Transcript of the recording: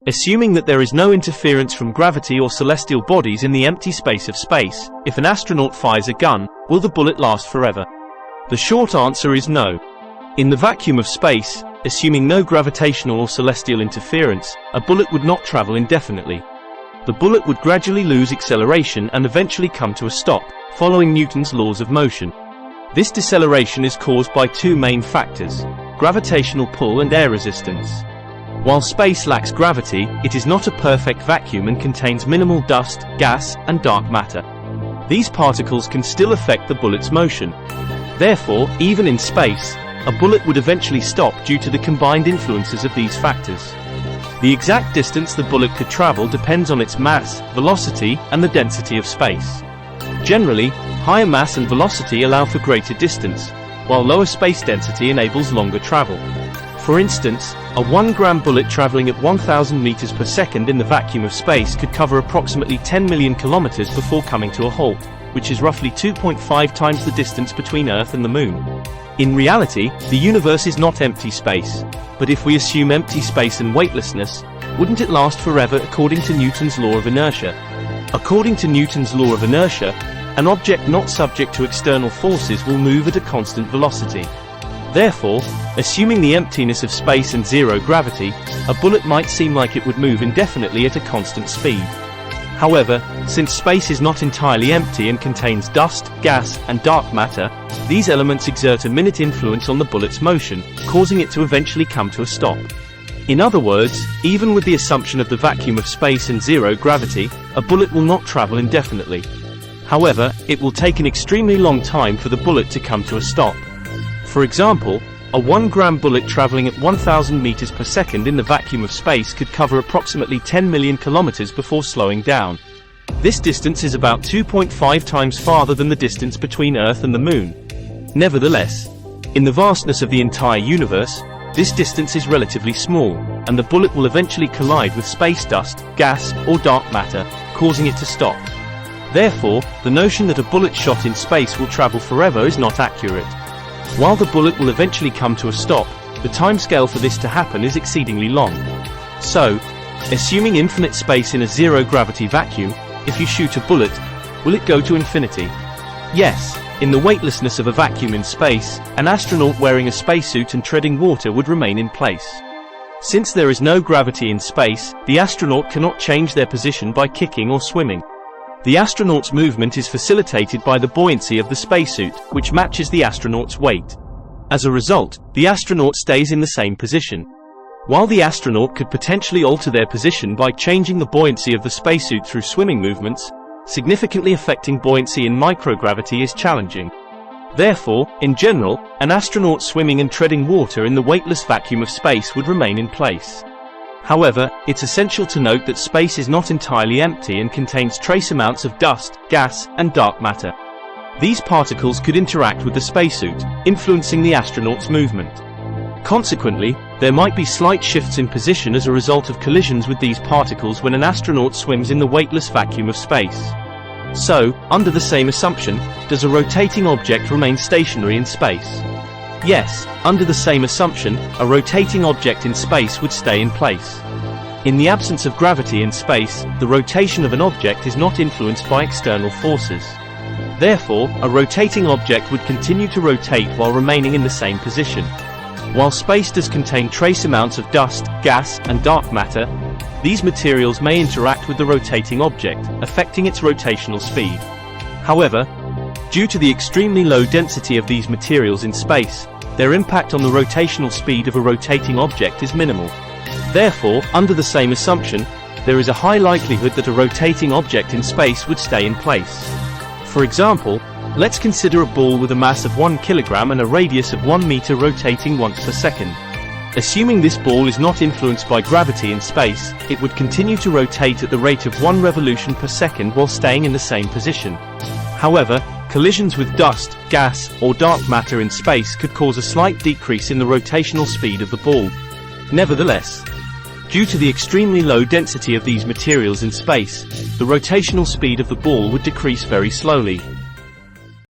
Assuming that there is no interference from gravity or celestial bodies in the empty space of space, if an astronaut fires a gun, will the bullet last forever? The short answer is no. In the vacuum of space, assuming no gravitational or celestial interference, a bullet would not travel indefinitely. The bullet would gradually lose acceleration and eventually come to a stop, following Newton's laws of motion. This deceleration is caused by two main factors: gravitational pull and air resistance. While space lacks gravity, it is not a perfect vacuum and contains minimal dust, gas, and dark matter. These particles can still affect the bullet's motion. Therefore, even in space, a bullet would eventually stop due to the combined influences of these factors. The exact distance the bullet could travel depends on its mass, velocity, and the density of space. Generally, higher mass and velocity allow for greater distance, while lower space density enables longer travel. For instance, a 1-gram bullet traveling at 1,000 meters per second in the vacuum of space could cover approximately 10 million kilometers before coming to a halt, which is roughly 2.5 times the distance between Earth and the Moon. In reality, the universe is not empty space. But if we assume empty space and weightlessness, wouldn't it last forever according to Newton's law of inertia? According to Newton's law of inertia, an object not subject to external forces will move at a constant velocity. Therefore, assuming the emptiness of space and zero gravity, a bullet might seem like it would move indefinitely at a constant speed. However, since space is not entirely empty and contains dust, gas, and dark matter, these elements exert a minute influence on the bullet's motion, causing it to eventually come to a stop. In other words, even with the assumption of the vacuum of space and zero gravity, a bullet will not travel indefinitely. However, it will take an extremely long time for the bullet to come to a stop. For example, a 1-gram bullet traveling at 1,000 meters per second in the vacuum of space could cover approximately 10 million kilometers before slowing down. This distance is about 2.5 times farther than the distance between Earth and the Moon. Nevertheless, in the vastness of the entire universe, this distance is relatively small, and the bullet will eventually collide with space dust, gas, or dark matter, causing it to stop. Therefore, the notion that a bullet shot in space will travel forever is not accurate. While the bullet will eventually come to a stop, the timescale for this to happen is exceedingly long. So, assuming infinite space in a zero-gravity vacuum, if you shoot a bullet, will it go to infinity? Yes, in the weightlessness of a vacuum in space, an astronaut wearing a spacesuit and treading water would remain in place. Since there is no gravity in space, the astronaut cannot change their position by kicking or swimming. The astronaut's movement is facilitated by the buoyancy of the spacesuit, which matches the astronaut's weight. As a result, the astronaut stays in the same position. While the astronaut could potentially alter their position by changing the buoyancy of the spacesuit through swimming movements, significantly affecting buoyancy in microgravity is challenging. Therefore, in general, an astronaut swimming and treading water in the weightless vacuum of space would remain in place. However, it's essential to note that space is not entirely empty and contains trace amounts of dust, gas, and dark matter. These particles could interact with the spacesuit, influencing the astronaut's movement. Consequently, there might be slight shifts in position as a result of collisions with these particles when an astronaut swims in the weightless vacuum of space. So, under the same assumption, does a rotating object remain stationary in space? Yes, under the same assumption, a rotating object in space would stay in place. In the absence of gravity in space, the rotation of an object is not influenced by external forces. Therefore, a rotating object would continue to rotate while remaining in the same position. While space does contain trace amounts of dust, gas, and dark matter, these materials may interact with the rotating object, affecting its rotational speed. However, due to the extremely low density of these materials in space, their impact on the rotational speed of a rotating object is minimal. Therefore, under the same assumption, there is a high likelihood that a rotating object in space would stay in place. For example, let's consider a ball with a mass of 1 kilogram and a radius of 1 meter rotating once per second. Assuming this ball is not influenced by gravity in space, it would continue to rotate at the rate of 1 revolution per second while staying in the same position. However, collisions with dust, gas, or dark matter in space could cause a slight decrease in the rotational speed of the ball. Nevertheless, due to the extremely low density of these materials in space, the rotational speed of the ball would decrease very slowly.